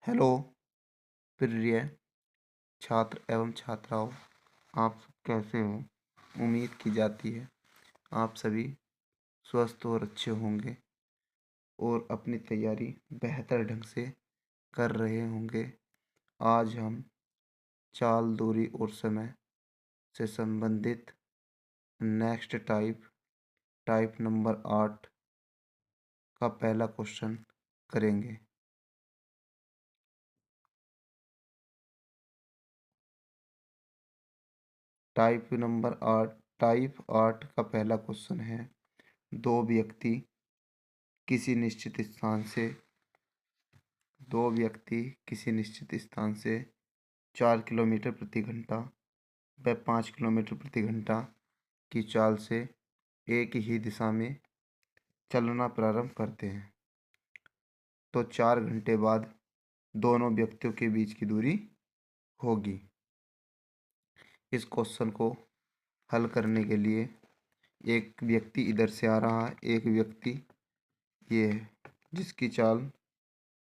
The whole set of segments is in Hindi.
हेलो प्रिय छात्र एवं छात्राओं, आप सब कैसे हो। उम्मीद की जाती है आप सभी स्वस्थ और अच्छे होंगे और अपनी तैयारी बेहतर ढंग से कर रहे होंगे। आज हम चाल, दूरी और समय से संबंधित नेक्स्ट टाइप नंबर 8 का पहला क्वेश्चन करेंगे। टाइप 8 का पहला क्वेश्चन है। दो व्यक्ति किसी निश्चित स्थान से दो व्यक्ति किसी निश्चित स्थान से 4 किलोमीटर प्रति घंटा व 5 किलोमीटर प्रति घंटा की चाल से एक ही दिशा में चलना प्रारंभ करते हैं, तो 4 घंटे बाद दोनों व्यक्तियों के बीच की दूरी होगी। इस क्वेश्चन को हल करने के लिए एक व्यक्ति इधर से आ रहा है, एक व्यक्ति ये है जिसकी चाल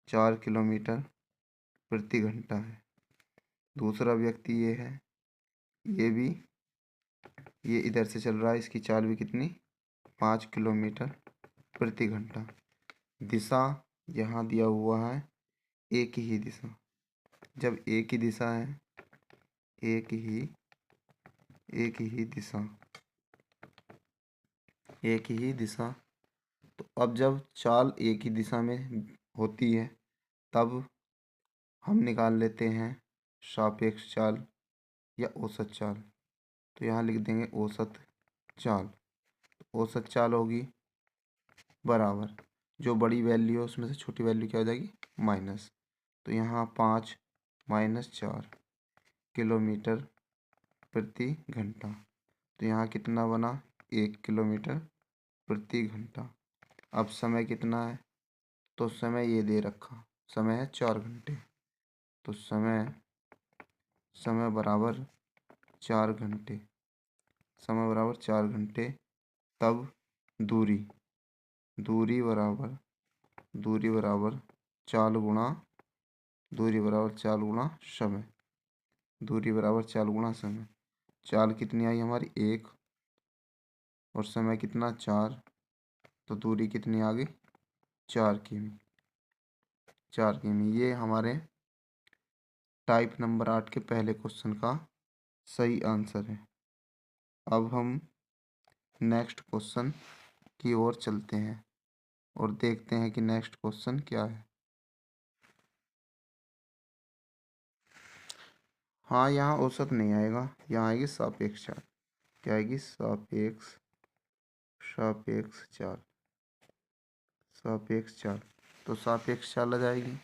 4 किलोमीटर प्रति घंटा है। दूसरा व्यक्ति ये है, ये इधर से चल रहा है, इसकी चाल भी कितनी 5 किलोमीटर प्रति घंटा। दिशा यहाँ दिया हुआ है एक ही दिशा। जब एक ही दिशा है, एक ही दिशा, तो अब जब चाल एक ही दिशा में होती है तब हम निकाल लेते हैं सापेक्ष चाल या औसत चाल। तो यहाँ लिख देंगे औसत चाल। औसत चाल होगी बराबर, जो बड़ी वैल्यू है उसमें से छोटी वैल्यू क्या हो जाएगी, माइनस। तो यहाँ 5 - 4 किलोमीटर प्रति घंटा। तो यहाँ कितना बना, 1 किलोमीटर प्रति घंटा। अब समय कितना है, तो समय ये दे रखा, समय है 4 घंटे। तो समय बराबर 4 घंटे, तब दूरी बराबर चाल गुणा समय। चाल कितनी आई हमारी 1 और समय कितना 4, तो दूरी कितनी आ गई 4 किमी। ये हमारे टाइप नंबर 8 के पहले क्वेश्चन का सही आंसर है। अब हम नेक्स्ट क्वेश्चन की ओर चलते हैं और देखते हैं कि नेक्स्ट क्वेश्चन क्या है। हाँ, यहाँ औसत नहीं आएगा, यहाँ आएगी सापेक्ष चाल। क्या आएगी, सापेक्ष चाल। तो सापेक्ष चाल आ जाएगी।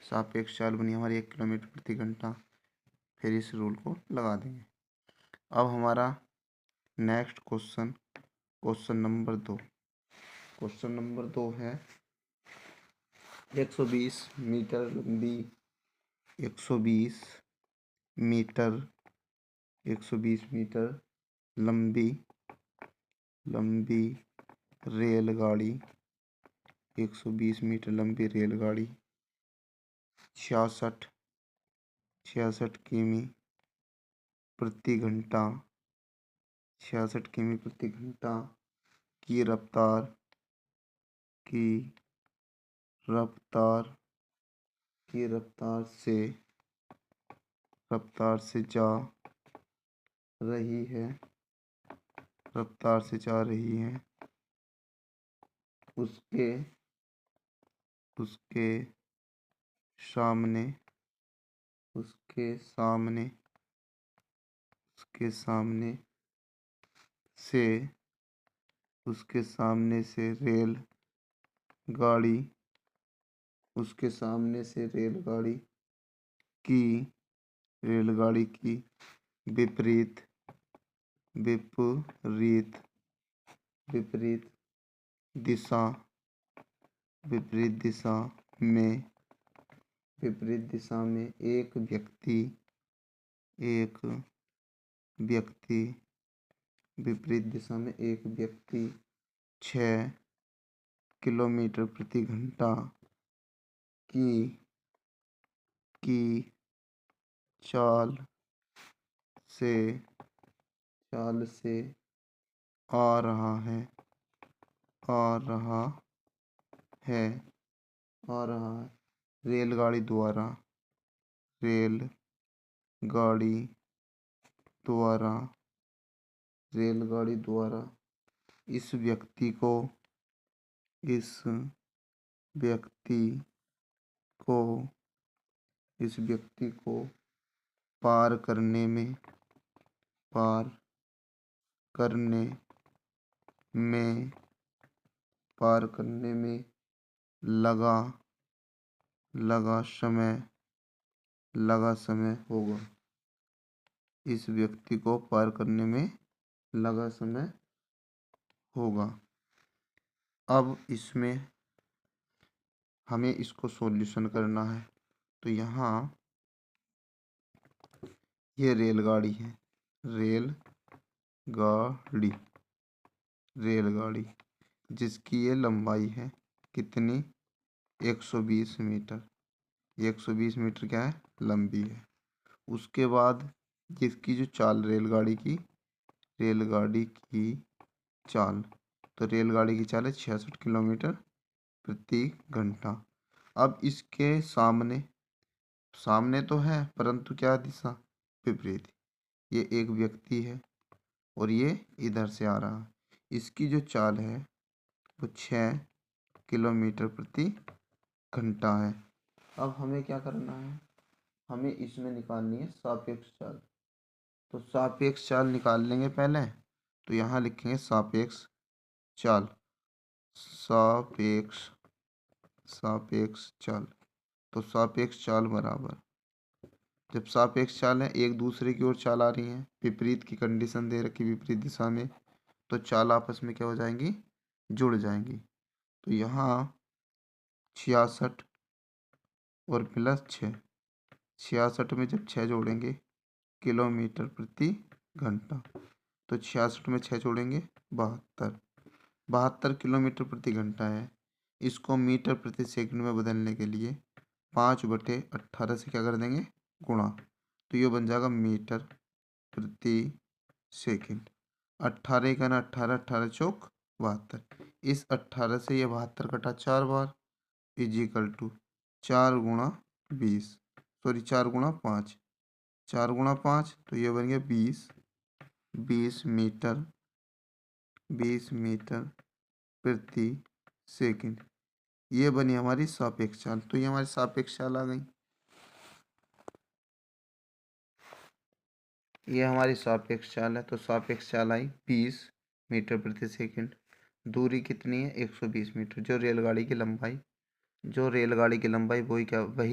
सापेक्ष चाल बनी हमारी 1 किलोमीटर प्रति घंटा। फिर इस रूल को लगा देंगे। अब हमारा next question number 2। Question number 2 है 120 मीटर लंबी 120 मीटर लंबी रेलगाड़ी 120 मीटर लंबी रेलगाड़ी 66 किमी प्रति घंटा 66 किमी प्रति घंटा की रफ्तार से जा रही है। उसके सामने से रेलगाड़ी की विपरीत दिशा में एक व्यक्ति विपरीत दिशा में एक व्यक्ति 6 किलोमीटर प्रति घंटा की की चाल से आ रहा है आ रहा है आ रहा है रेलगाड़ी द्वारा रेलगाड़ी द्वारा रेलगाड़ी द्वारा इस व्यक्ति को इस व्यक्ति को इस व्यक्ति को पार करने में पार करने में पार करने में लगा लगा समय होगा। इस व्यक्ति को पार करने में लगा समय होगा। अब इसमें हमें इसको सॉल्यूशन करना है। तो यहाँ ये रेलगाड़ी है, रेलगाड़ी जिसकी ये लंबाई है कितनी 120 मीटर। 120 मीटर क्या है लंबी है। उसके बाद जिसकी जो चाल रेलगाड़ी की चाल, तो रेलगाड़ी की चाल है 66 किलोमीटर प्रति घंटा। अब इसके सामने तो है परंतु क्या दिशा विपरीत। ये एक व्यक्ति है और ये इधर से आ रहा है। इसकी जो चाल है वो 6 किलोमीटर प्रति घंटा है। अब हमें क्या करना है, हमें इसमें निकालनी है सापेक्ष चाल। तो सापेक्ष चाल निकाल लेंगे पहले। तो यहाँ लिखेंगे सापेक्ष चाल सापेक्ष चाल। तो सापेक्ष चाल बराबर, जब सापेक्ष चाल है एक दूसरे की ओर चाल आ रही है, विपरीत की कंडीशन दे रखी विपरीत दिशा में, तो चाल आपस में क्या हो जाएंगी जुड़ जाएंगी। तो यहाँ 66 और प्लस 6, 66 में जब 6 जोड़ेंगे किलोमीटर प्रति घंटा, तो 66 में 6 जोड़ेंगे 72 किलोमीटर प्रति घंटा है। इसको मीटर प्रति सेकंड में बदलने के लिए 5/18 से क्या कर देंगे गुणा, तो ये बन जाएगा मीटर प्रति सेकंड। 18 का ना 18, 18 चौक 72। इस 18 से ये 72 कटा 4 बार इजिकल टू 4 गुणा 20, सॉरी 4 गुणा 5, 4 गुणा 5 तो ये बन गया 20 मीटर प्रति सेकंड। ये बनी हमारी सापेक्ष चाल। तो ये हमारी सापेक्ष चाल आ गई। ये हमारी सापेक्ष चाल है। तो सापेक्ष चाल आई 20 मीटर प्रति सेकंड। दूरी कितनी है 120 मीटर। जो रेलगाड़ी की लंबाई वही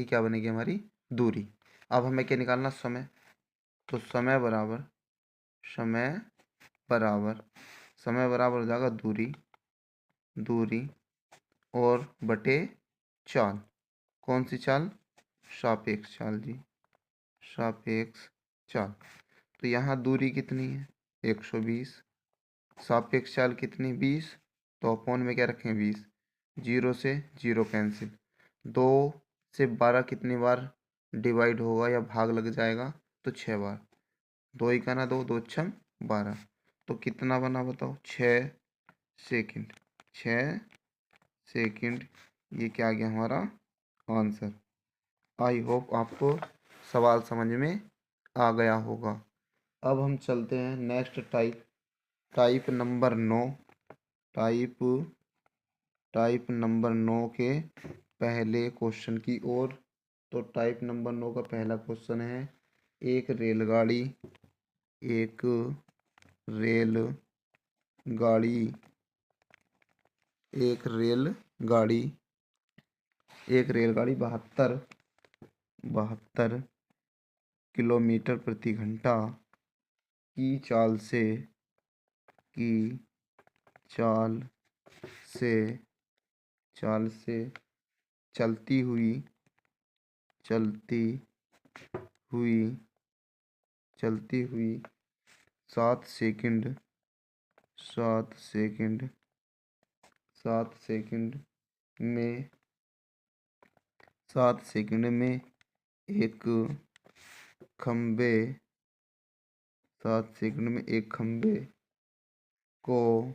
क्या बनेगी हमारी दूरी। अब हमें क्या निकालना समय। तो समय बराबर हो जाएगा दूरी और बटे चाल। कौन सी चाल सापेक्ष चाल जी, सापेक्ष चाल। तो यहाँ दूरी कितनी है 120, सापेक्ष चाल कितनी 20, तो अपॉन में क्या रखें 20, 0 से 0 कैंसिल, 2 से 12 कितनी बार डिवाइड होगा या भाग लग जाएगा तो 6 बार, 2 ही का ना 2, 2 छम 12, तो कितना बना बताओ 6 सेकंड। 6 सेकंड ये क्या आ गया हमारा आंसर। आई होप आपको सवाल समझ में आ गया होगा। अब हम चलते हैं next type number 9 type number 9 के पहले क्वेश्चन की ओर। तो टाइप नंबर 9 का पहला क्वेश्चन है एक रेलगाड़ी एक रेलगाड़ी 72 किलोमीटर प्रति घंटा की चाल से चलती हुई 7 सेकंड में एक खंबे 7 सेकंड में एक खंबे को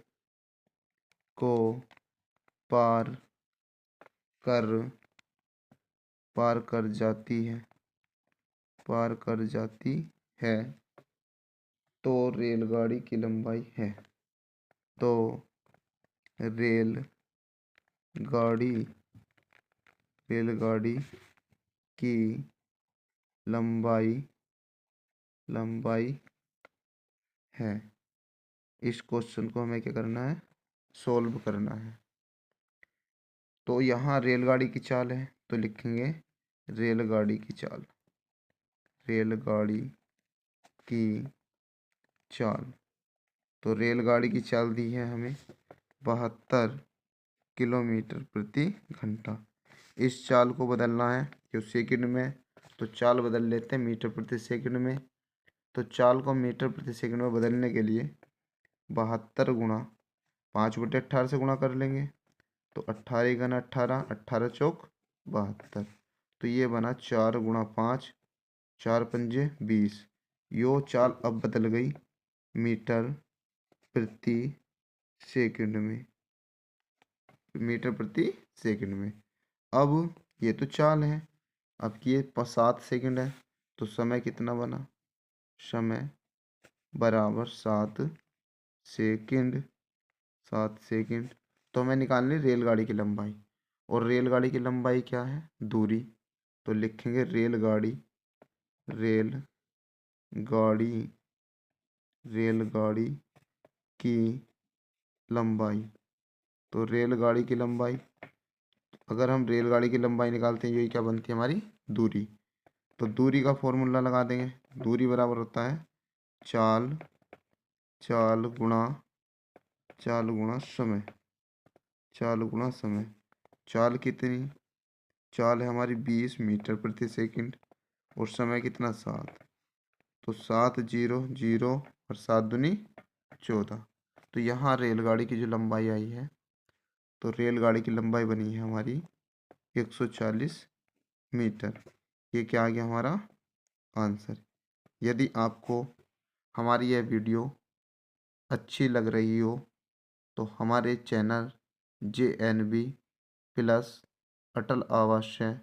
को पार कर पार कर जाती है पार कर जाती है तो रेलगाड़ी की लंबाई है। तो रेलगाड़ी रेलगाड़ी की लंबाई है। इस क्वेश्चन को हमें क्या करना है, सोल्व करना है। तो यहाँ रेलगाड़ी की चाल है तो लिखेंगे रेलगाड़ी की चाल, रेलगाड़ी की चाल। तो रेलगाड़ी की चाल दी है हमें 72 किलोमीटर प्रति घंटा। इस चाल को बदलना है जो सेकंड में, तो चाल बदल लेते हैं मीटर प्रति सेकंड में। तो चाल को मीटर प्रति सेकंड में बदलने के लिए 72 गुणा 5/18 से गुणा कर लेंगे। तो 18 गुना 18, 18 चौक 72। तो ये बना 4 गुणा 5, 4 पंजे 20। यो चाल अब बदल गई मीटर प्रति सेकंड में, मीटर प्रति सेकंड में। अब ये तो चाल है, अब ये 7 सेकंड है तो समय कितना बना, समय बराबर 7 सेकंड, 7 सेकंड। तो हमें निकालनी रेलगाड़ी की लंबाई, और रेलगाड़ी की लंबाई क्या है, दूरी। तो लिखेंगे रेलगाड़ी की लंबाई। तो रेलगाड़ी की लंबाई, अगर हम रेलगाड़ी की लंबाई निकालते हैं यही क्या बनती है हमारी, दूरी। तो दूरी का फॉर्मूला लगा देंगे, दूरी बराबर होता है चाल चाल गुणा समय, चाल गुणा समय। चाल कितनी, चाल है हमारी 20 मीटर प्रति सेकंड और समय कितना 7। तो 7 0 0 और 7 दूनी 14। तो यहाँ रेलगाड़ी की जो लंबाई आई है, तो रेलगाड़ी की लंबाई बनी है हमारी 140 मीटर। ये क्या आ गया हमारा आंसर। यदि आपको हमारी यह वीडियो अच्छी लग रही हो तो हमारे चैनल JNV प्लस अटल आवासीय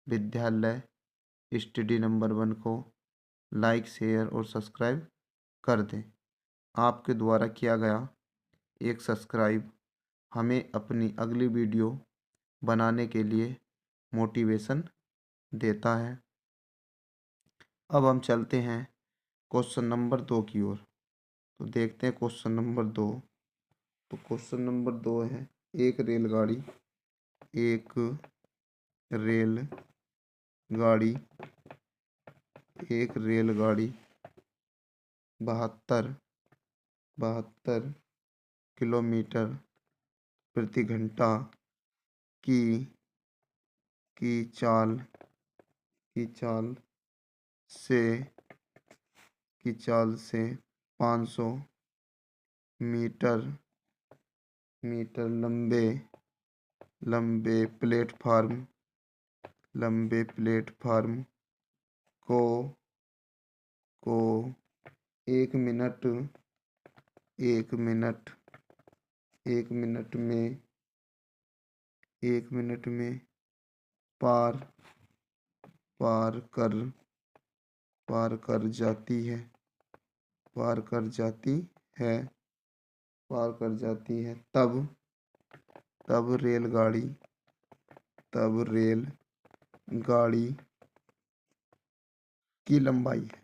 विद्यालय स्टडी नंबर 1 को लाइक शेयर और सब्सक्राइब कर दें। आपके द्वारा किया गया एक सब्सक्राइब हमें अपनी अगली वीडियो बनाने के लिए मोटिवेशन देता है। अब हम चलते हैं क्वेश्चन नंबर 2 की ओर। तो देखते हैं क्वेश्चन नंबर 2। तो क्वेश्चन नंबर 2 है, एक रेलगाड़ी 72 किलोमीटर प्रति घंटा की चाल से 500 मीटर लंबे प्लेटफार्म को 1 मिनट में पार कर जाती है तब रेलगाड़ी की लंबाई है।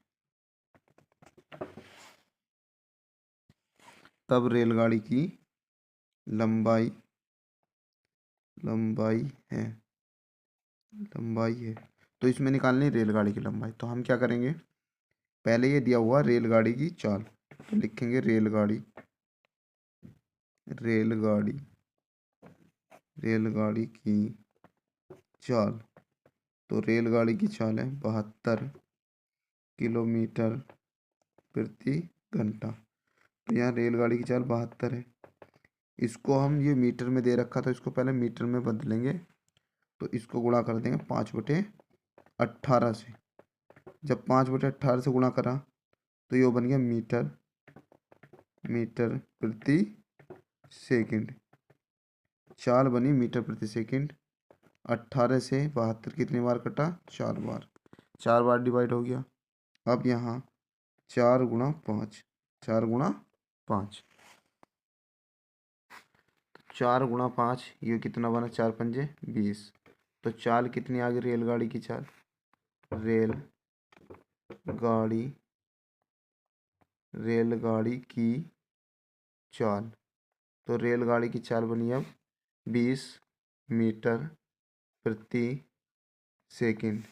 तब रेलगाड़ी की लंबाई है। तो इसमें निकालनी रेलगाड़ी की लंबाई। तो हम क्या करेंगे, पहले ये दिया हुआ रेलगाड़ी की चाल, तो लिखेंगे रेलगाड़ी की चाल। तो रेलगाड़ी की चाल है 72 किलोमीटर प्रति घंटा। तो यहाँ रेलगाड़ी की चाल 72 है। इसको हम, ये मीटर में दे रखा था, इसको पहले मीटर में बदलेंगे। तो इसको गुणा कर देंगे 5/18 18 से, जब 5/18 से गुणा करा तो ये बन गया मीटर प्रति सेकंड। चाल बनी मीटर प्रति सेकंड। 18 से 72 कितनी बार कटा? 4 बार। 4 बार डिवाइड हो गया। अब यहाँ 4 गुणा 5, 4 गुणा 5, 4 गुणा 5 ये कितना बना? 4 पंजे 20। तो चाल कितनी आ गई रेलगाड़ी की चाल? रेलगाड़ी की चाल, तो रेलगाड़ी की चाल बनी अब 20 मीटर प्रति सेकंड।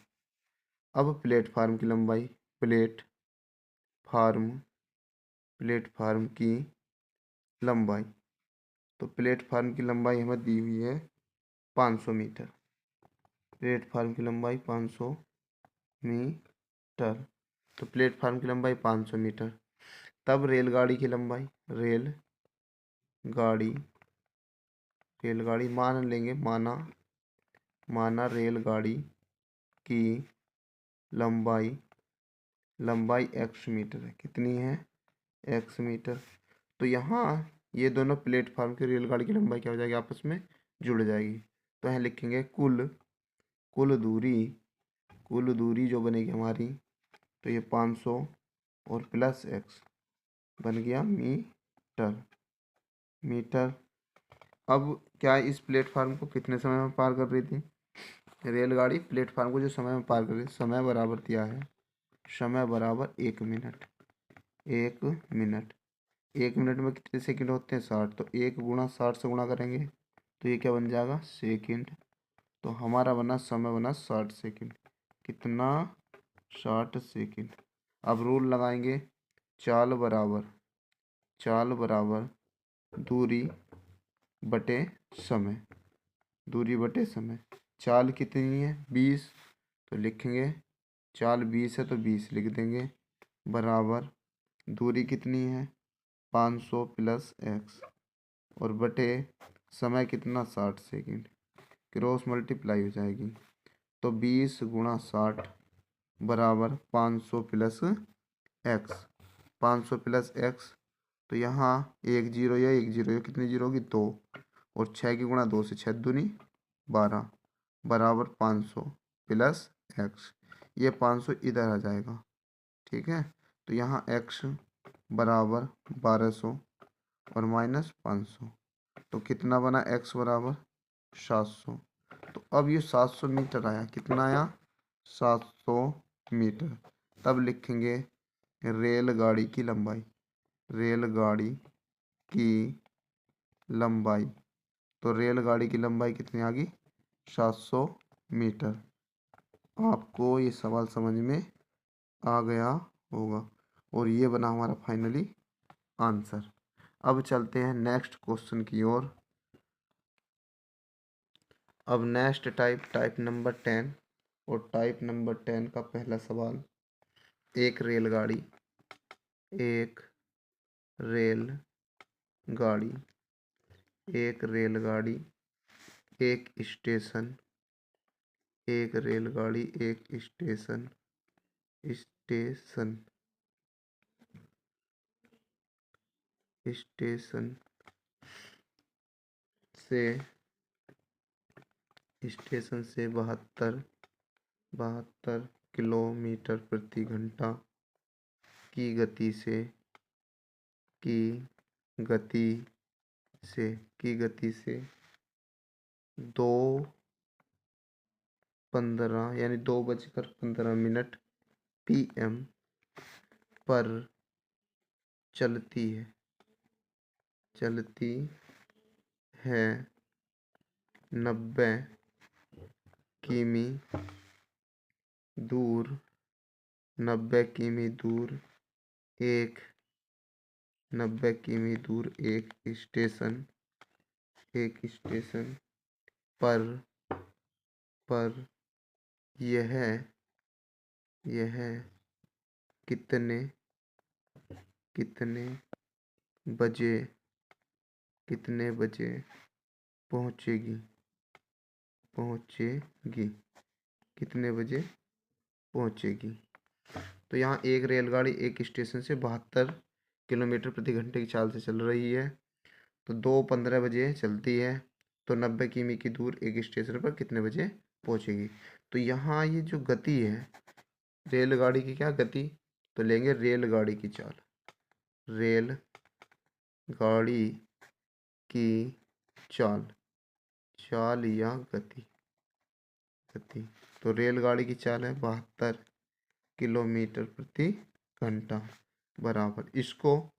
अब प्लेटफार्म की लंबाई, प्लेटफार्म की लंबाई, तो प्लेटफार्म की लंबाई हमें दी हुई है 500 मीटर। प्लेटफार्म की लंबाई 500 मीटर, तो प्लेटफार्म की लंबाई 500 मीटर। तब रेलगाड़ी की लंबाई, रेलगाड़ी मान लेंगे, माना रेलगाड़ी की लंबाई x मीटर है। कितनी है? x metre. तो यहाँ ये दोनों प्लेटफार्म की रेलगाड़ी की लंबाई क्या हो जाएगी? आपस में जुड़ जाएगी। तो यहाँ लिखेंगे कुल दूरी जो बनेगी हमारी, तो ये 500 और प्लस x बन गया मीटर। अब क्या इस प्लेटफार्म को कितने समय में पार कर रही थी रेलगाड़ी? प्लेटफार्म को जो समय में पार कर रही थी, समय बराबर दिया है, समय बराबर 1 मिनट। 1 मिनट में कितने सेकंड होते हैं? 60। तो 1 गुणा 60 से गुणा करेंगे तो ये क्या बन जाएगा? सेकंड। तो हमारा समय बना 60 सेकंड। कितना? 60 सेकंड। अब रूल लगाएंगे, चाल बराबर दूरी बटे समय। चाल कितनी है? 20। तो लिखेंगे चाल 20 है तो 20 लिख देंगे, बराबर दूरी कितनी है? 500 प्लस x, और बटे समय कितना? 60 सेकंड। क्रॉस मल्टीप्लाई हो जाएगी, तो 20 गुणा 60 बराबर 500 प्लस x। 500 प्लस x, तो यहाँ 1 जीरो या 1 जीरो, कितनी जीरो होगी? 2। और 6 की गुणा 2 से 6 दूनी 12 बराबर 500 प्लस x। ये 500 इधर आ जाएगा, ठीक है। तो यहाँ x बराबर 1200 और माइनस 500, तो कितना बना? x बराबर 700। तो अब ये 700 मीटर आया। कितना आया? 700 मीटर। तब लिखेंगे रेलगाड़ी की लंबाई, तो रेलगाड़ी की लंबाई कितनी आ गई? 700 मीटर। आपको ये सवाल समझ में आ गया होगा, और ये बना हमारा फाइनली आंसर। अब चलते हैं नेक्स्ट क्वेश्चन की ओर। अब नेक्स्ट टाइप नंबर 10, और टाइप नंबर 10 का पहला सवाल, एक रेलगाड़ी एक स्टेशन से 72 किलोमीटर प्रति घंटा की गति से 2:15 यानी 2:15 PM पर चलती है 90 किमी दूर एक स्टेशन पर यह कितने बजे पहुंचेगी? कितने बजे पहुंचेगी। तो यहाँ एक रेलगाड़ी एक स्टेशन से 72 किलोमीटर प्रति घंटे की चाल से चल रही है। तो 2:15 बजे चलती है, तो 90 किमी की दूर एक स्टेशन पर कितने बजे पहुंचेगी। तो यहाँ ये जो गति है रेलगाड़ी की, क्या गति, तो लेंगे रेलगाड़ी की चाल, रेलगाड़ी की चाल, चाल या गति, गति। तो रेलगाड़ी की चाल है 72 किलोमीटर प्रति घंटा बराबर, इसको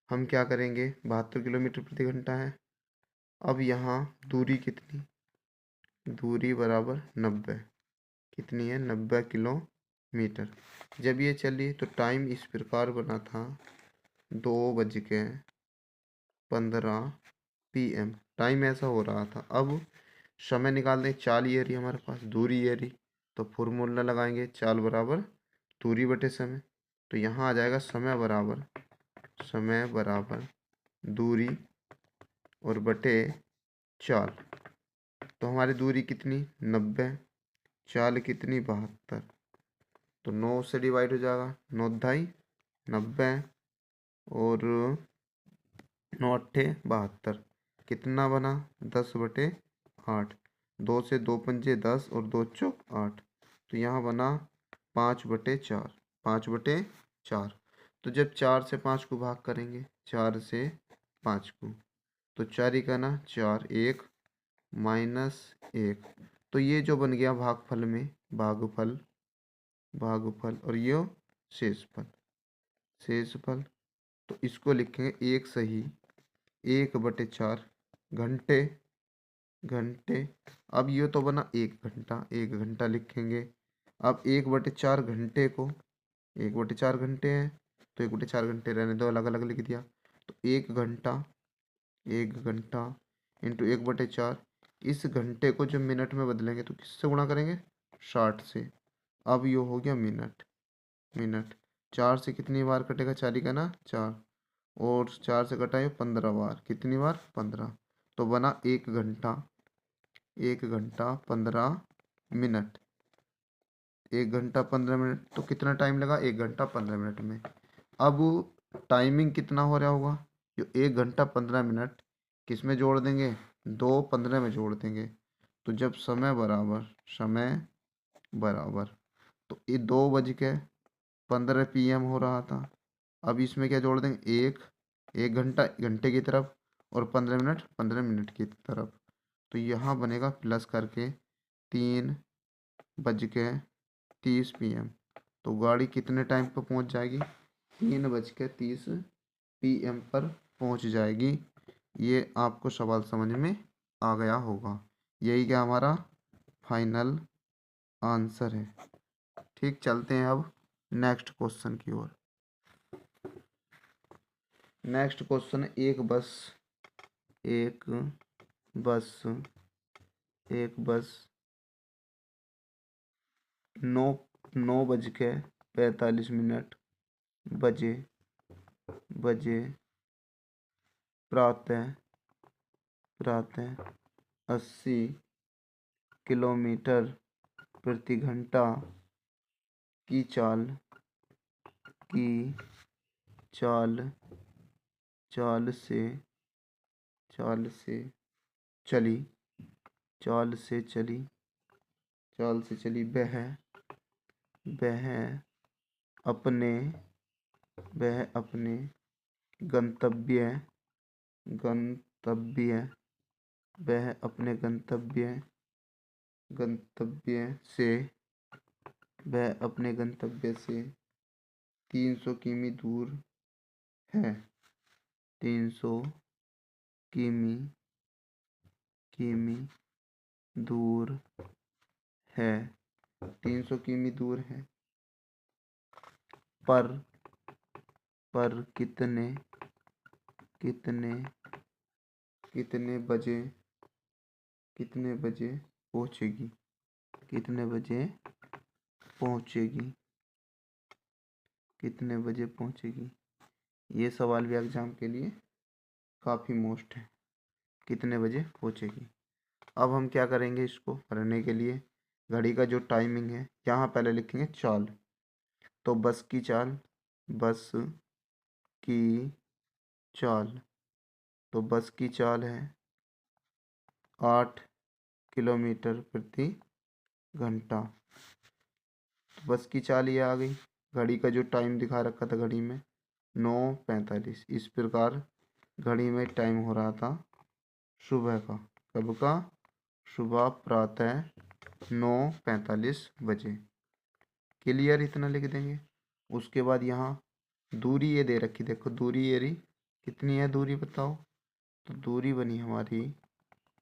हम क्या करेंगे, 72 किलोमीटर प्रति घंटा है। अब यहाँ दूरी कितनी, दूरी बराबर 90, कितनी है 90 किलोमीटर। जब ये चली तो टाइम इस प्रकार बना था 2:15 PM, टाइम ऐसा हो रहा था। अब समय निकाल दें, चाल ये रही हमारे पास, दूरी ये रही, तो फॉर्मूला लगाएंगे चाल बराबर दूरी बटे समय। तो यहाँ आ जाएगा समय बराबर दूरी और बटे चाल। तो हमारी दूरी कितनी 90, चाल कितनी 72, तो 9 से डिवाइड हो जाएगा, 9 × 90 और 9 × 8 = 72, कितना बना 10/8, 2 से 2 पंजे 10 और 2 चौक 8, तो यहाँ बना 5/4, 5/4। तो जब 4 से 5 को भाग करेंगे, 4 से 5 को, तो 4 का ना 4, 1 -1, तो ये जो बन गया भागफल में भागफल, और ये शेषफल। तो इसको लिखेंगे एक सही 1/4 घंटे, अब ये तो बना 1 घंटा लिखेंगे। अब 1/4 घंटे को, 1/4 घंटे है तो 1/4 घंटे रहने दो, अलग अलग लिख दिया। तो 1 घंटा इंटू 1/4, इस घंटे को जब मिनट में बदलेंगे तो किससे गुणा करेंगे, 60 से। अब ये हो गया मिनट, 4 से कितनी बार कटेगा, 4 का ना 4, और 4 से कटा है 15 बार, कितनी बार 15, तो बना 1 घंटा 15 मिनट। 1 घंटा 15 मिनट, तो कितना टाइम लगा 1 घंटा 15 मिनट में। अब टाइमिंग कितना हो रहा होगा, जो 1 घंटा 15 मिनट किस में जोड़ देंगे, 2:15 में जोड़ देंगे। तो जब समय बराबर तो ये 2:15 PM हो रहा था। अब इसमें क्या जोड़ देंगे, एक घंटा घंटे की तरफ और 15 मिनट की तरफ। तो यहाँ बनेगा प्लस करके 3:30 PM। तो गाड़ी कितने टाइम पर पहुँच जाएगी, 3:30 PM पर पहुँच जाएगी। ये आपको सवाल समझ में आ गया होगा। यही क्या हमारा फाइनल आंसर है। ठीक, चलते हैं अब नेक्स्ट क्वेश्चन की ओर। नेक्स्ट क्वेश्चन, एक बस 9:45 बजे प्रातः 80 किलोमीटर प्रति घंटा की चाल से चली वह अपने गंतव्य से 300 किमी दूर है, 300 किमी दूर है, 300 किमी दूर है, पर कितने बजे पहुंचेगी, ये सवाल भी एग्जाम के लिए काफ़ी मोस्ट है, कितने बजे पहुंचेगी। अब हम क्या करेंगे, इसको करने के लिए घड़ी का जो टाइमिंग है, यहाँ पहले लिखेंगे चाल। तो बस की चाल, बस की चाल, तो बस की चाल है 8 किलोमीटर प्रति घंटा। तो बस की चाल ये आ गई। घड़ी का जो टाइम दिखा रखा था घड़ी में 9:45, इस प्रकार घड़ी में टाइम हो रहा था सुबह का। कब का? सुबह प्रातः 9:45 बजे। क्लियर, इतना लिख देंगे। उसके बाद यहाँ दूरी ये दे रखी, देखो दूरी ये रही, कितनी है दूरी बताओ? तो दूरी बनी हमारी,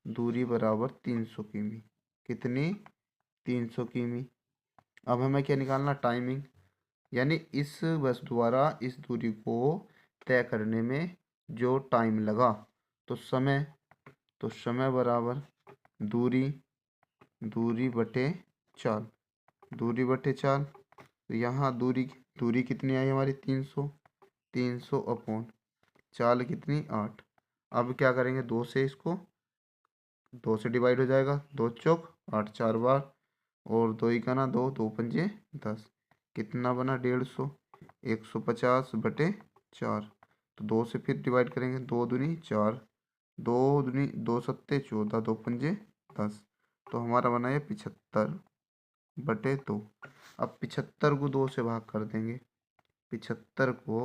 दूरी बराबर 300 किमी। कितनी? 300 किमी। अब हमें क्या निकालना? टाइमिंग, यानी इस बस द्वारा इस दूरी को तय करने में जो टाइम लगा। तो समय, तो समय बराबर दूरी, दूरी बटे चाल, दूरी बटे चाल। तो यहाँ दूरी, दूरी कितनी आई हमारी? 300, 300 अपॉन चाल कितनी? 8। अब क्या करेंगे? 2 से इसको, 2 से डिवाइड हो जाएगा, 2 चौक 8, 4 बार, और 2 ही का ना 2, 2 पंजे 10, कितना बना? 150, 150 बटे 4। तो 2 से फिर डिवाइड करेंगे, 2 दूनी 4, 2 दूनी 2 सत्ते 14, 2 पंजे 10। तो हमारा बना ये 75 बटे 2। अब 75 को 2 से भाग कर देंगे, 75 को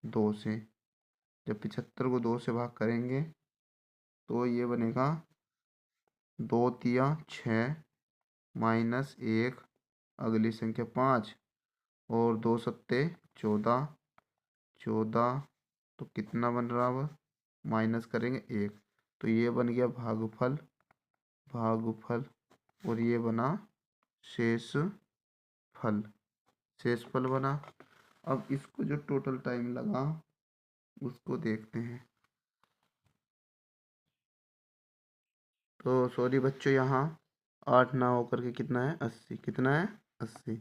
2 से, जब 75 को 2 से भाग करेंगे तो ये बनेगा 2 तिया 6 माइनस 1, अगली संख्या 5, और 2 सत्ते 14, 14, तो कितना बन रहा है? माइनस करेंगे 1, तो ये बन गया भागफल, भागफल, और ये बना शेष फल, शेष फल बना। अब इसको जो टोटल टाइम लगा उसको देखते हैं। तो सॉरी बच्चों, यहाँ 8 ना होकर के कितना है? 80। कितना है? 80।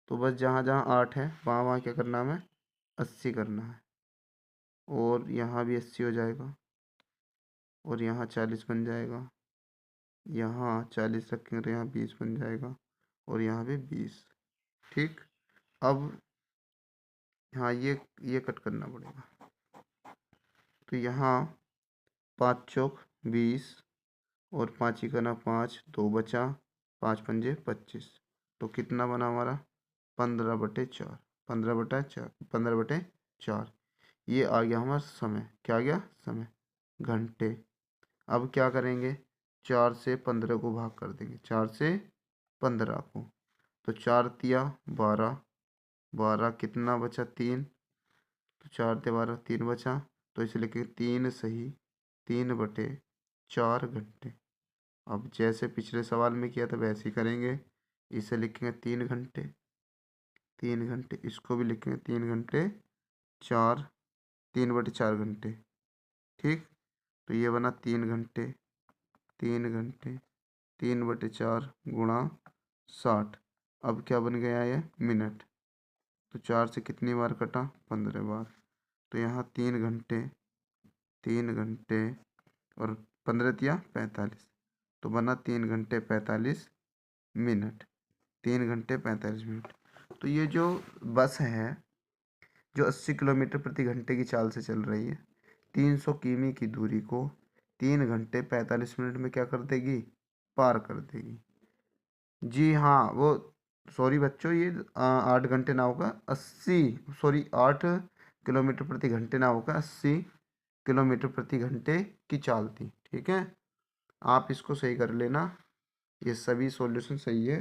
तो बस जहाँ जहाँ 8 है वहाँ वहाँ क्या करना है? हमें 80 करना है। और यहाँ भी 80 हो जाएगा, और यहाँ 40 बन जाएगा, यहाँ 40 रखेंगे तो यहाँ 20 बन जाएगा, और यहाँ भी 20। ठीक। अब हाँ, ये कट करना पड़ेगा। तो यहाँ 5 चौक 20, और 5 ही करना 5, 2 बचा, 5 पंजे 25। तो कितना बना हमारा? 15/4, 15/4, 15/4। ये आ गया हमारा समय। क्या आ गया? समय, घंटे। अब क्या करेंगे? 4 से 15 को भाग कर देंगे, 4 से 15 को। तो 4 तिया 12, 12 कितना बचा? 3, तो 4 ते 12, 3 बचा, तो इसे लिखेंगे 3 सही 3/4 घंटे। अब जैसे पिछले सवाल में किया था वैसे ही करेंगे, इसे लिखेंगे 3 घंटे, 3 घंटे, इसको भी लिखेंगे 3 घंटे 4, 3/4 घंटे। ठीक। तो ये बना 3 घंटे, 3 घंटे, 3/4 गुणा 60। अब क्या बन गया ये? मिनट। तो 4 से कितनी बार कटा? 15 बार। तो यहाँ 3 घंटे, 3 घंटे, और 15 तिया 45, तो बना 3 घंटे 45 मिनट, 3 घंटे 45 मिनट। तो ये जो बस है जो 80 किलोमीटर प्रति घंटे की चाल से चल रही है, 300 किमी की दूरी को 3 घंटे 45 मिनट में क्या कर देगी? पार कर देगी। जी हाँ, वो सॉरी बच्चों, ये 8 घंटे ना होगा, 80, सॉरी 8 किलोमीटर प्रति घंटे ना होगा, 80 किलोमीटर प्रति घंटे की चाल थी। ठीक है, आप इसको सही कर लेना, ये सभी सॉल्यूशन सही है।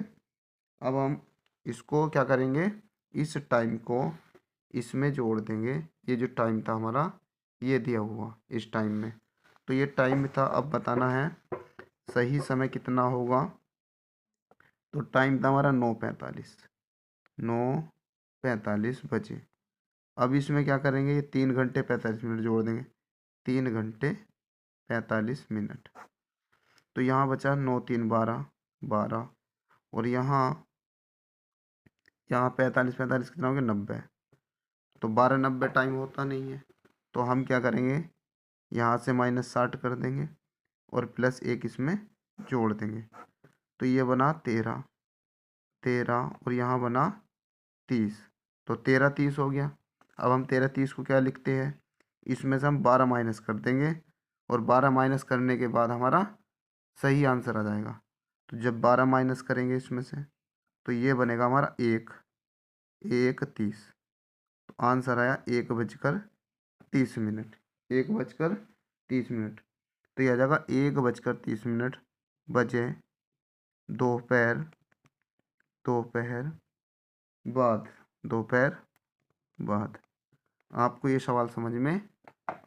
अब हम इसको क्या करेंगे? इस टाइम को इसमें जोड़ देंगे। ये जो टाइम था हमारा, ये दिया हुआ इस टाइम में, तो ये टाइम था। अब बताना है सही समय कितना होगा। तो टाइम था हमारा 9:45, 9:45 बजे। अब इसमें क्या करेंगे? ये 3 घंटे 45 मिनट जोड़ देंगे, 3 घंटे 45 मिनट। तो यहाँ बचा 9 3 12, 12, और यहाँ 45 45 कितना हो गया? 90। तो 12:90 टाइम होता नहीं है, तो हम क्या करेंगे? यहाँ से -60 कर देंगे और +1 इसमें जोड़ देंगे। तो ये बना 13, 13 और यहाँ बना 30। तो 13 30 हो गया। अब हम 13 30 को क्या लिखते हैं, इसमें से हम 12 माइनस कर देंगे और 12 माइनस करने के बाद हमारा सही आंसर आ जाएगा। तो जब 12 माइनस करेंगे इसमें से तो ये बनेगा हमारा 1, 1 30। तो आंसर आया 1 बजकर 30 मिनट, 1 बजकर 30 मिनट। तो ये आ जाएगा 1 बजकर 30 मिनट बजे दोपहर, दोपहर बाद, दोपहर बाद। आपको ये सवाल समझ में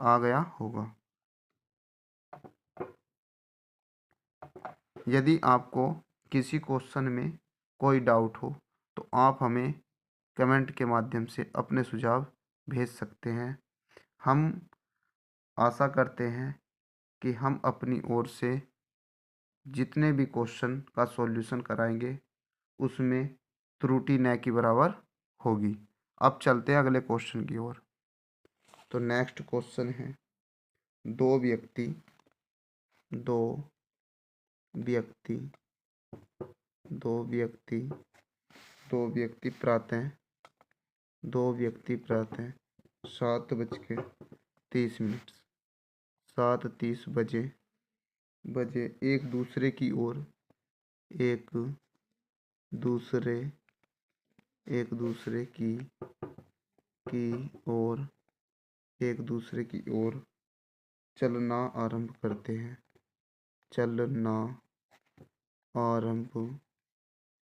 आ गया होगा। यदि आपको किसी क्वेश्चन में कोई डाउट हो तो आप हमें कमेंट के माध्यम से अपने सुझाव भेज सकते हैं। हम आशा करते हैं कि हम अपनी ओर से जितने भी क्वेश्चन का सॉल्यूशन कराएंगे उसमें त्रुटि न के बराबर होगी। अब चलते हैं अगले क्वेश्चन की ओर। तो नेक्स्ट क्वेश्चन है, दो व्यक्ति दो व्यक्ति दो व्यक्ति दो व्यक्ति प्रातः 7:30 7:30 बजे एक दूसरे की ओर एक दूसरे एक दूसरे की ओर एक दूसरे की ओर चलना आरंभ करते हैं। चलना आरंभ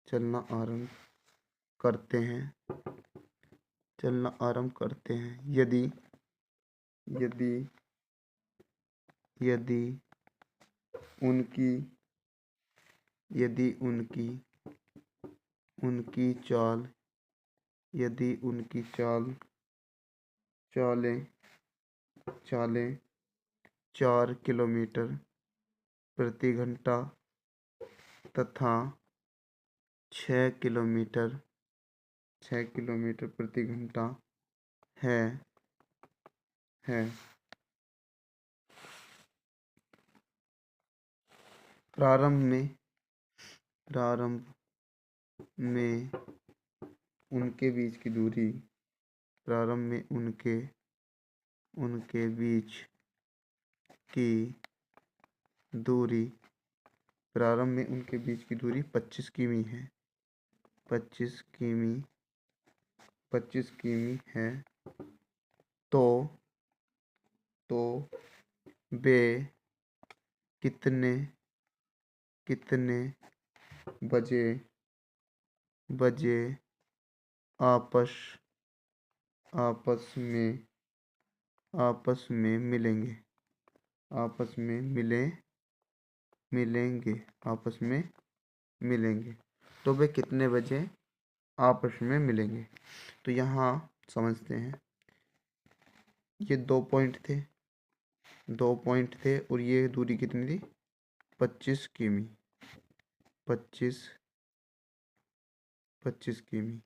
चलना आरंभ करते हैं चलना आरंभ करते हैं। यदि यदि यदि उनकी यदि उनकी उनकी चाल यदि उनकी चाल चालें चालें 4 किलोमीटर प्रति घंटा तथा 6 किलोमीटर प्रति घंटा है प्रारंभ में उनके बीच की दूरी प्रारंभ में उनके बीच की दूरी 25 किमी है। 25 किमी है। तो वे कितने बजे आपस में मिलेंगे। तो वे कितने बजे आपस में मिलेंगे। तो यहाँ समझते हैं, ये 2 पॉइंट थे और ये दूरी कितनी थी, 25 किमी 25 किमी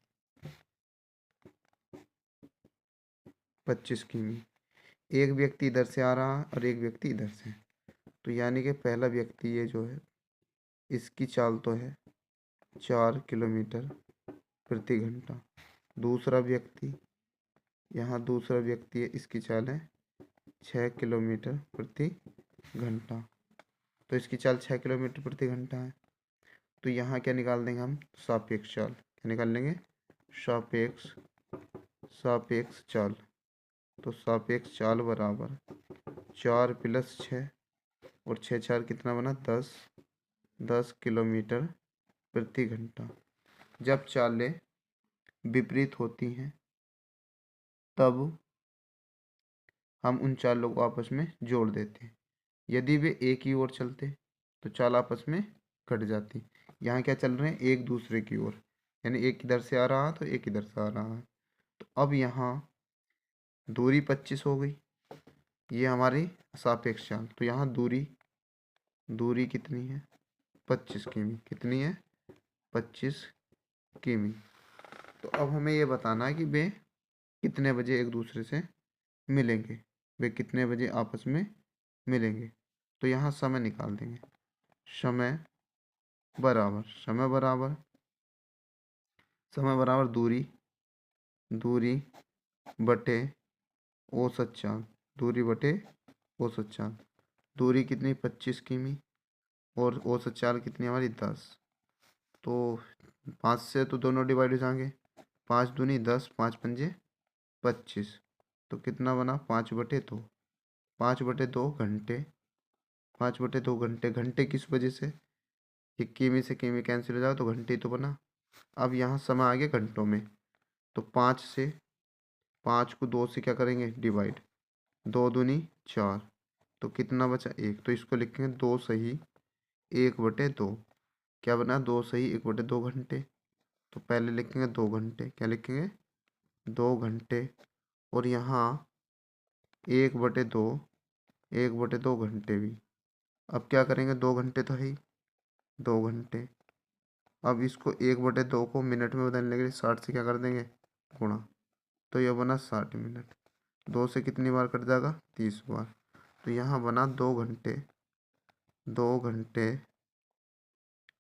25 किमी। एक व्यक्ति इधर से आ रहा है और एक व्यक्ति इधर से। तो यानी कि पहला व्यक्ति ये जो है इसकी चाल तो है 4 किलोमीटर प्रति घंटा। दूसरा व्यक्ति है, इसकी चाल है 6 किलोमीटर प्रति घंटा। तो इसकी चाल 6 किलोमीटर प्रति घंटा है। तो यहाँ क्या निकाल देंगे हम, सापेक्ष चाल। क्या निकाल लेंगे, सापेक्ष चाल। तो सापेक्ष चाल बराबर 4 + 6 और 6 4 कितना बना, 10 किलोमीटर प्रति घंटा। जब चालें विपरीत होती हैं तब हम उन चालों को आपस में जोड़ देते हैं। यदि वे एक ही ओर चलते तो चाल आपस में कट जाती। यहाँ क्या चल रहे हैं, एक दूसरे की ओर, यानी एक इधर से आ रहा है तो एक इधर से आ रहा है। तो अब यहाँ दूरी 25 हो गई, ये हमारी सापेक्ष चाल। तो यहाँ दूरी कितनी है, 25 किमी। कितनी है, 25 किमी। तो अब हमें ये बताना है कि वे कितने बजे एक दूसरे से मिलेंगे, वे कितने बजे आपस में मिलेंगे। तो यहाँ समय निकाल देंगे। समय बराबर समय बराबर दूरी बटे औसत चाल। दूरी बटे औसत चाल। दूरी कितनी 25 किमी और औसत चाल कितनी हमारी 10। तो 5 से तो दोनों डिवाइड हो जाएंगे। 5 दूनी 10, 5 पंजे 25। तो कितना बना 5/2। 5/2 घंटे। 5/2 घंटे। घंटे किस वजह से, ये किमी से किमी कैंसिल हो जाएगा तो घंटे ही तो बना। अब यहाँ समय आ गया घंटों में। तो 5 को 2 से क्या करेंगे डिवाइड। 2 दूनी 4। तो कितना बचा 1। तो इसको लिखेंगे 2 सही 1/2। क्या बना 2 सही 1/2 घंटे। तो पहले लिखेंगे 2 घंटे। क्या लिखेंगे 2 घंटे। और यहाँ 1/2 1/2 घंटे भी। अब क्या करेंगे 2 घंटे तो है ही 2 घंटे। अब इसको 1/2 को मिनट में बदलने के लिए 60 से क्या कर देंगे गुणा। तो यह बना 60 मिनट। 2 से कितनी बार कट जाएगा 30 बार। तो यहाँ बना 2 घंटे 2 घंटे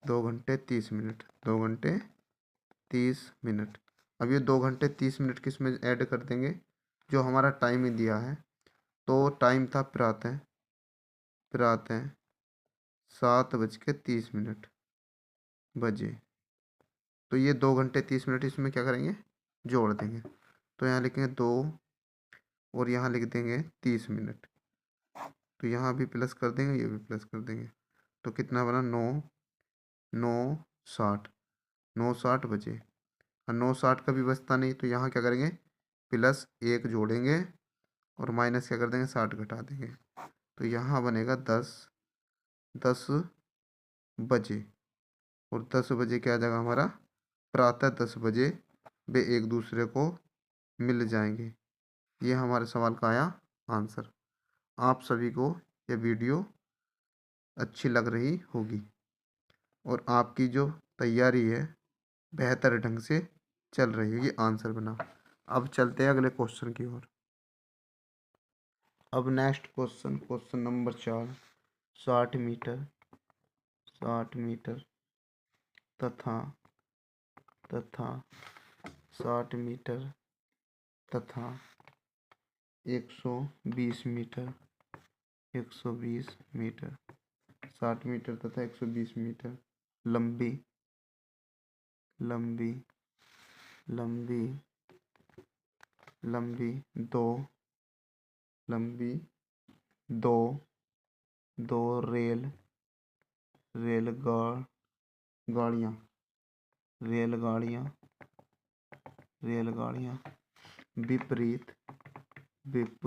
2 घंटे 30 मिनट। 2 घंटे 30 मिनट। अब ये 2 घंटे 30 मिनट किस में ऐड कर देंगे, जो हमारा टाइम ही दिया है। तो टाइम था प्रातः 7:30 बजे। तो ये 2 घंटे 30 मिनट इसमें क्या करेंगे जोड़ देंगे। तो यहाँ लिखेंगे 2 और यहाँ लिख देंगे 30 मिनट। तो यहाँ भी प्लस कर देंगे, ये भी प्लस कर देंगे। तो कितना बना 9:60 9:60 बजे। और 9:60 का भी बचता नहीं तो यहाँ क्या करेंगे +1 जोड़ेंगे और माइनस क्या कर देंगे 60 घटा देंगे। तो यहाँ बनेगा 10 बजे। और 10 बजे क्या आ जाएगा हमारा प्रातः 10 बजे वे एक दूसरे को मिल जाएंगे। ये हमारे सवाल का आया आंसर। आप सभी को यह वीडियो अच्छी लग रही होगी और आपकी जो तैयारी है बेहतर ढंग से चल रही है ये आंसर बना। अब चलते हैं अगले क्वेश्चन की ओर। अब नेक्स्ट क्वेश्चन नंबर 4। 60 मीटर तथा 60 मीटर तथा 120 मीटर 60 मीटर तथा 120 मीटर लंबी लंबी लंबी लंबी दो लंबी दो दो रेलगाड़ियाँ रेलगाड़ियाँ रेलगाड़ियाँ विपरीत विप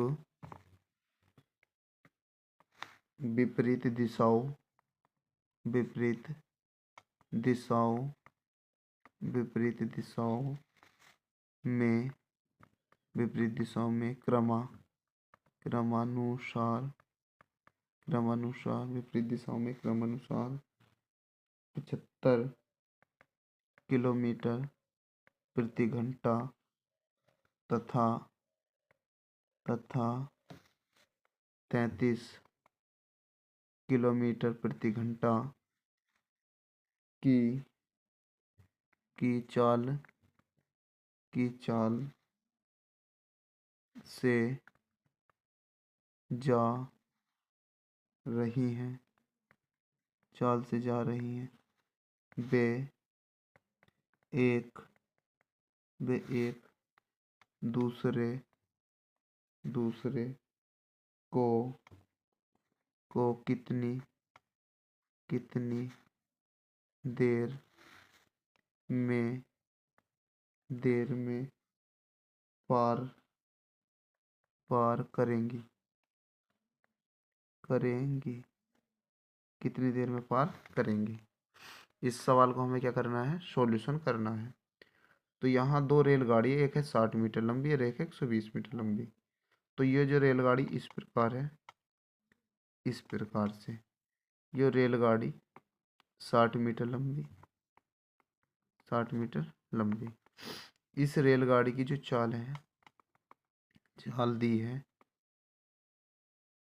विपरीत दिशाओं विपरीत दिशाओं विपरीत दिशाओं में विपरीत दिशाओं में क्रमानुसार विपरीत दिशाओं में क्रमानुसार 75 किलोमीटर प्रति घंटा तथा 33 किलोमीटर प्रति घंटा की की चाल से जा रही हैं वे एक दूसरे को कितनी देर में पार करेंगी कितनी देर में पार करेंगी। इस सवाल को हमें क्या करना है सॉल्यूशन करना है। तो यहाँ 2 रेलगाड़ी है, एक है 60 मीटर लंबी और एक है 120 मीटर लंबी। तो ये जो रेलगाड़ी इस प्रकार है, इस प्रकार से ये रेलगाड़ी 60 मीटर लंबी। इस रेलगाड़ी की जो चाल दी है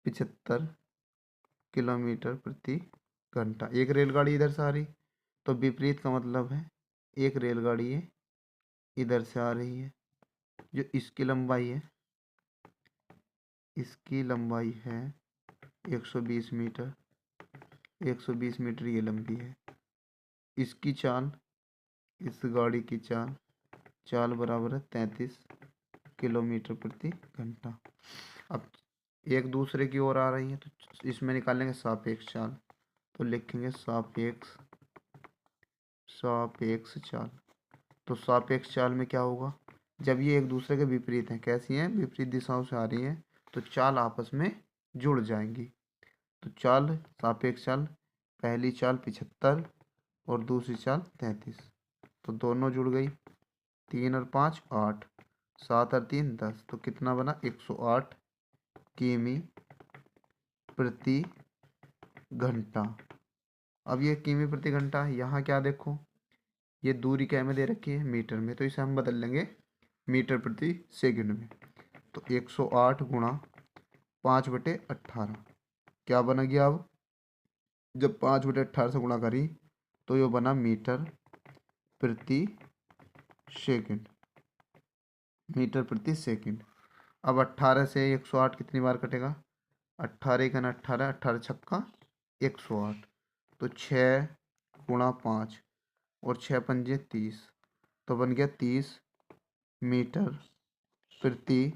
75 किलोमीटर प्रति घंटा। एक रेलगाड़ी इधर से आ रही तो विपरीत का मतलब है एक रेलगाड़ी है इधर से आ रही है, जो इसकी लंबाई है, इसकी लंबाई है 120 मीटर, 120 मीटर ये लंबी है। इसकी चाल, इस गाड़ी की चाल, चाल बराबर है 33 किलोमीटर प्रति घंटा। अब एक दूसरे की ओर आ रही है तो इसमें निकालेंगे सापेक्ष चाल, तो लिखेंगे सापेक्ष सापेक्ष चाल। तो सापेक्ष चाल में क्या होगा, जब ये एक दूसरे के विपरीत हैं, कैसी हैं, विपरीत दिशाओं से आ रही हैं, तो चाल आपस में जुड़ जाएंगी। तो चाल, सापेक्ष चाल, पहली चाल 75 और दूसरी चाल 33, तो दोनों जुड़ गई। 3 और 5 8, 7 और 3 10, तो कितना बना 108 किमी प्रति घंटा। अब ये किमी प्रति घंटा है, यहाँ क्या देखो, ये दूरी क्या में दे रखी है, मीटर में, तो इसे हम बदल लेंगे मीटर प्रति सेकंड में। तो 108 गुणा 5/18 क्या बना गया। अब जब 5/18 से गुणा करी तो ये बना मीटर प्रति सेकंड, मीटर प्रति सेकंड। अब 18 से 108 कितनी बार कटेगा, 18 का 18, 18 छक्का 108, तो 6 गुणा 5 और 6 पंजे 30, तो बन गया 30 मीटर प्रति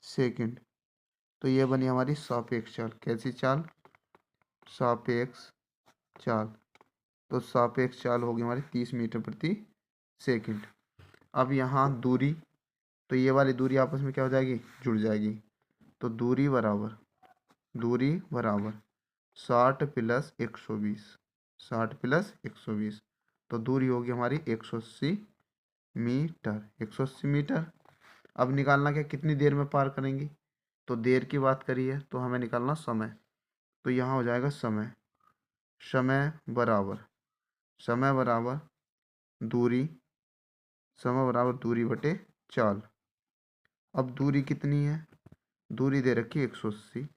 सेकंड। तो ये बनी हमारी सापेक्ष चाल। कैसी चाल, सापेक्ष चाल। तो सापेक्ष चाल होगी हमारी 30 मीटर प्रति सेकंड। अब यहाँ दूरी, तो ये वाली दूरी आपस में क्या हो जाएगी, जुड़ जाएगी। तो दूरी बराबर 60 + 120, 60 + 120, तो दूरी होगी हमारी 180 मीटर, 180 मीटर। अब निकालना क्या, कितनी देर में पार करेंगी, तो देर की बात करी है तो हमें निकालना समय। तो यहाँ हो जाएगा समय, समय बराबर दूरी, समय बराबर दूरी बटे चाल। अब दूरी कितनी है, दूरी दे रखी है 180,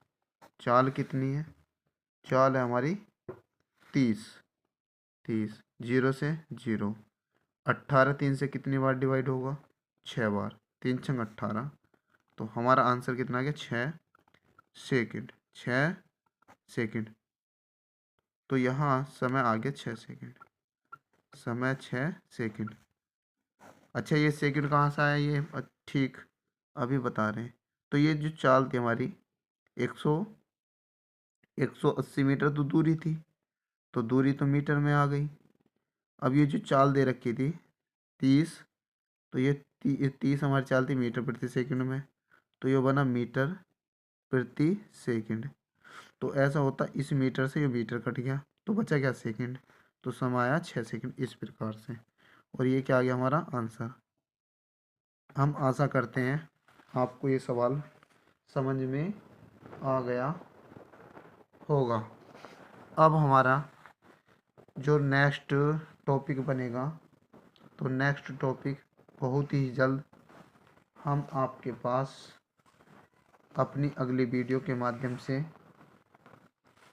चाल कितनी है, चाल है हमारी 30, 0 से 0, 18 3 से कितनी बार डिवाइड होगा, 6 बार, 3 छंग 18, तो हमारा आंसर कितना आ गया 6 सेकंड, 6 सेकंड। तो यहाँ समय आ गया 6 सेकंड, समय 6 सेकंड। अच्छा ये सेकंड कहाँ से आया, ये ठीक अभी बता रहे हैं। तो ये जो चाल थी हमारी 180 मीटर तो दूरी थी, तो दूरी तो मीटर में आ गई। अब ये जो चाल दे रखी थी 30, तो ये 30 हमारी चाल थी मीटर प्रति सेकंड में, तो ये बना मीटर प्रति सेकंड। तो ऐसा होता, इस मीटर से ये मीटर कट गया तो बचा क्या सेकंड, तो समय आया 6 सेकंड इस प्रकार से। और ये क्या आ गया हमारा आंसर। हम आशा करते हैं आपको ये सवाल समझ में आ गया होगा। अब हमारा जो नेक्स्ट टॉपिक बनेगा, तो नेक्स्ट टॉपिक बहुत ही जल्द हम आपके पास अपनी अगली वीडियो के माध्यम से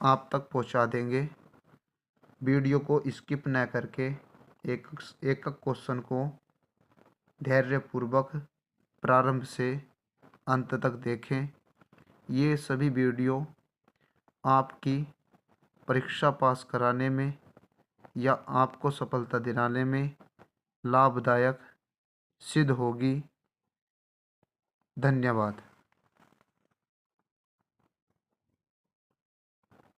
आप तक पहुंचा देंगे। वीडियो को स्किप न करके एक एक क्वेश्चन को धैर्यपूर्वक प्रारंभ से अंत तक देखें। ये सभी वीडियो आपकी परीक्षा पास कराने में या आपको सफलता दिलाने में लाभदायक सिद्ध होगी। धन्यवाद।